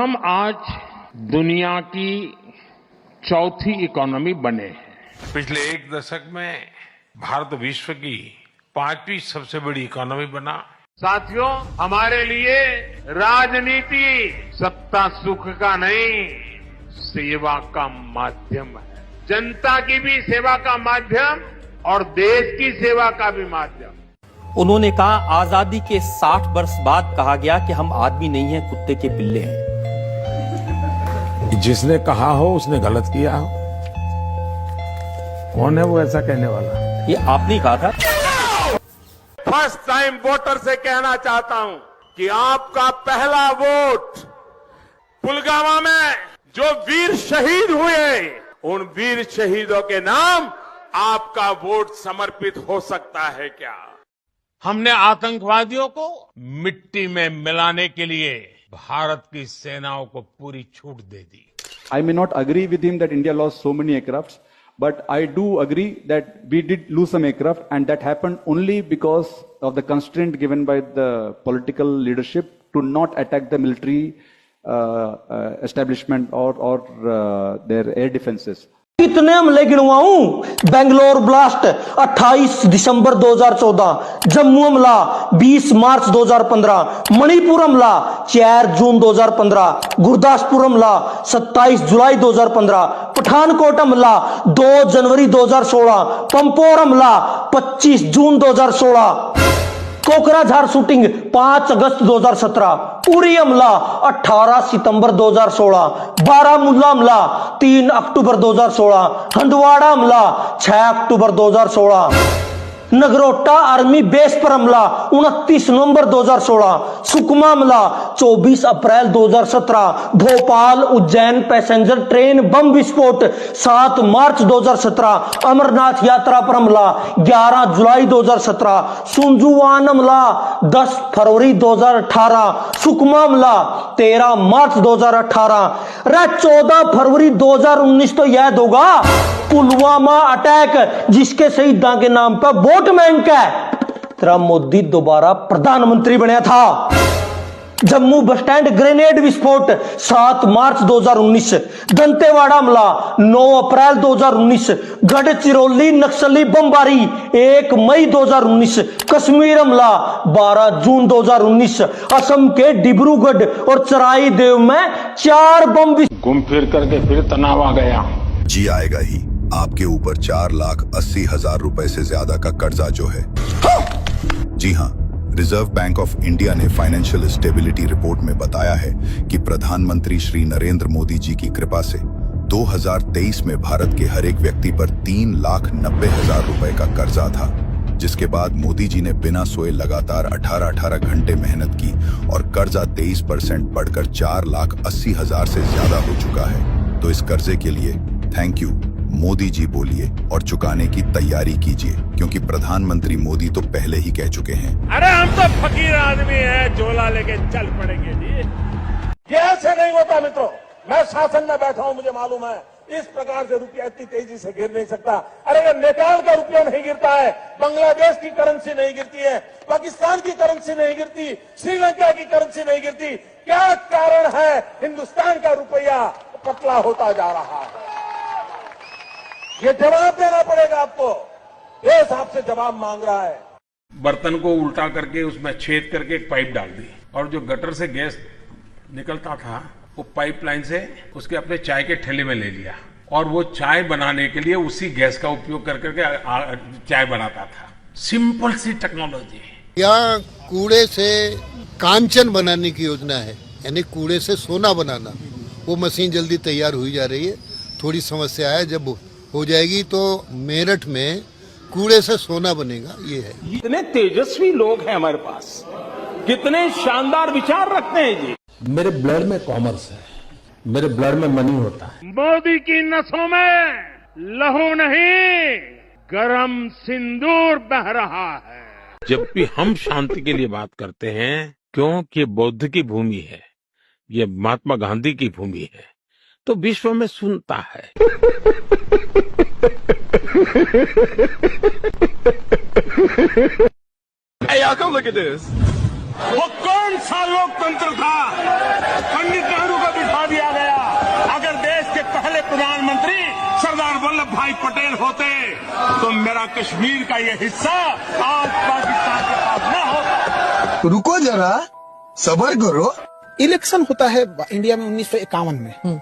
हम आज दुनिया की चौथी इकोनॉमी बने हैं। पिछले एक दशक में भारत विश्व की 5वीं सबसे बड़ी इकोनॉमी बना। साथियों, हमारे लिए राजनीति सत्ता सुख का नहीं, सेवा का माध्यम है। जनता की भी सेवा का माध्यम और देश की सेवा का भी माध्यम। उन्होंने कहा, आजादी के 60 वर्ष बाद कहा गया कि हम आदमी नहीं हैं, कुत्ते के पिल्ले हैं। जिसने कहा हो उसने गलत किया हो। कौन है वो ऐसा कहने वाला? ये आपने कहा था। फर्स्ट टाइम वोटर से कहना चाहता हूं कि आपका पहला वोट पुलवामा में जो वीर शहीद हुए, उन वीर शहीदों के नाम आपका वोट समर्पित हो सकता है क्या? हमने आतंकवादियों को मिट्टी में मिलाने के लिए भारत की सेनाओं को पूरी छूट दे दी। I may not agree with him that India lost so many aircrafts, but I do agree that we did lose some aircraft, and that happened only because of the constraint given by the political leadership to not attack the military establishment or their air defenses. कितने हमले गिनवाऊं? Bangalore blast 28 दिसंबर 2014, जम्मू हमला 20 मार्च 2015, मणिपुर हमला 4 जून 2015, गुरदासपुर हमला 27 जुलाई 2015, पठानकोट हमला 2 जनवरी 2016, पंपोर हमला 25 जून 2016, Kokrajhar shooting 5 अगस्त 2017, उरी हमला 18 सितंबर 2016, बारामूला हमला 3 अक्टूबर 2016, हंदवाड़ा हमला 6 अक्टूबर 2016, नगरोटा आर्मी बेस पर हमला 29 नवंबर 2016, सुकमा हमला 24 अप्रैल 2017, भोपाल उज्जैन पैसेंजर ट्रेन बम विस्फोट 7 मार्च 2017, अमरनाथ यात्रा पर हमला 11 जुलाई 2017, सुंजुवान हमला 10 फरवरी 2018, सुकमा हमला 13 मार्च 2018, 14 फरवरी 2019 तो याद होगा, पुलवामा अटैक जिसके शहीदां के नाम पर वोट बैंक है। तेरा मोदी दोबारा प्रधानमंत्री बना था। जम्मू बस स्टैंड ग्रेनेड विस्फोट 7 मार्च 2019, दंतेवाड़ा हमला 9 अप्रैल 2019, गढ़चिरौली नक्सली बमबारी 1 मई 2019, कश्मीर हमला 12 जून 2019, असम के डिब्रूगढ़ और चराई देव में 4 बम घूम फिर करके फिर तनाव आ गया। जी आएगा ही। आपके ऊपर 4,80,000 रुपए से ज्यादा का कर्जा जो है। जी हाँ, रिजर्व बैंक ऑफ इंडिया ने फाइनेंशियल स्टेबिलिटी रिपोर्ट में बताया है कि प्रधानमंत्री श्री नरेंद्र मोदी जी की कृपा से 2023 में भारत के हर एक व्यक्ति पर 3,90,000 रुपए का कर्जा था, जिसके बाद मोदी जी ने बिना सोए लगातार 18 घंटे मेहनत की और कर्जा 23% बढ़कर 4,80,000 से ज्यादा हो चुका है। तो इस कर्जे के लिए थैंक यू मोदी जी बोलिए और चुकाने की तैयारी कीजिए, क्योंकि प्रधानमंत्री मोदी तो पहले ही कह चुके हैं। अरे हम तो फकीर आदमी हैं, झोला लेके चल पड़ेंगे जी। ये ऐसे नहीं होता मित्रों। मैं शासन में बैठा हूं, मुझे मालूम है इस प्रकार से रुपया इतनी तेजी से गिर नहीं सकता। अरे अगर नेपाल का रुपया नहीं गिरता है, बांग्लादेश की करेंसी नहीं गिरती है, पाकिस्तान की करेंसी नहीं गिरती, श्रीलंका की करेंसी नहीं गिरती, क्या कारण है हिंदुस्तान का रुपया पतला होता जा रहा है? ये जवाब देना पड़ेगा आपको। देश आपसे जवाब मांग रहा है। बर्तन को उल्टा करके उसमें छेद करके एक पाइप डाल दी और जो गटर से गैस निकलता था वो पाइपलाइन से उसके अपने चाय के ठेले में ले लिया और वो चाय बनाने के लिए उसी गैस का उपयोग कर करके चाय बनाता था। सिंपल सी टेक्नोलॉजी। यहाँ कूड़े से कांचन बनाने की योजना है, यानी कूड़े से सोना बनाना। वो मशीन जल्दी तैयार हुई जा रही है। थोड़ी समस्या है, जब हो जाएगी तो मेरठ में कूड़े से सोना बनेगा। ये है। इतने तेजस्वी लोग हैं हमारे पास, कितने शानदार विचार रखते हैं जी। मेरे ब्लड में कॉमर्स है, मेरे ब्लड में मनी होता है। मोदी की नसों में लहू नहीं, गरम सिंदूर बह रहा है। जब भी हम शांति के लिए बात करते हैं, क्योंकि बौद्ध की भूमि है, ये महात्मा गांधी की भूमि है, तो विश्व में सुनता है। Hey, look at this. वो कौन सा लोकतंत्र था? पंडित नेहरू का वल्लभ भाई पटेल होते तो मेरा कश्मीर का ये हिस्सा आज पाकिस्तान के पास न होता। रुको जरा, सब्र करो। इलेक्शन होता है इंडिया में 1951 में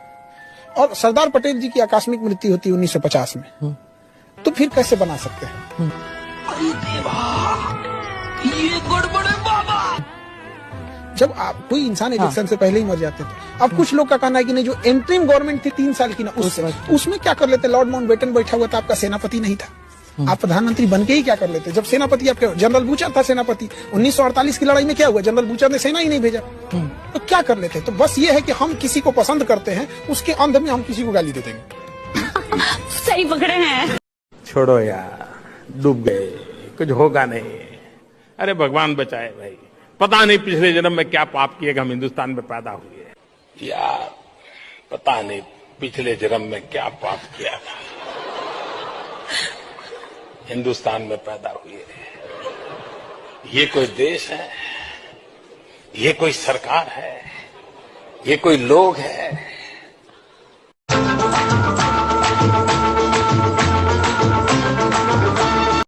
और सरदार पटेल जी की आकस्मिक मृत्यु होती है 1950 में, तो फिर कैसे बना सकते हैं? ये गड़बड़ है बाबा। जब आप कोई इंसान इलेक्शन से पहले ही मर जाते थे। अब कुछ लोग का कहना है कि नहीं, जो एंट्रीम गवर्नमेंट थी 3 साल की ना, उसमें क्या कर लेते? लॉर्ड माउंटबेटन बैठा हुआ था, आपका सेनापति नहीं था, आप प्रधानमंत्री बन के ही क्या कर लेते? जब सेनापति आपके जनरल बूचर था सेनापति, 1948 की लड़ाई में क्या हुआ? जनरल बूचर ने सेना ही नहीं भेजा, तो क्या कर लेते? तो बस ये है कि हम किसी को पसंद करते हैं, उसके अंध में हम किसी को गाली दे देंगे। सही पकड़े हैं। छोड़ो यार, डूब गए, कुछ होगा नहीं। अरे भगवान बचाए भाई, पता नहीं पिछले जन्म में क्या पाप किए हम हिंदुस्तान में पैदा हुए यार, पता नहीं पिछले जन्म में क्या पाप किया था, हिंदुस्तान में पैदा हुए। ये कोई देश है, ये कोई सरकार है, ये कोई लोग है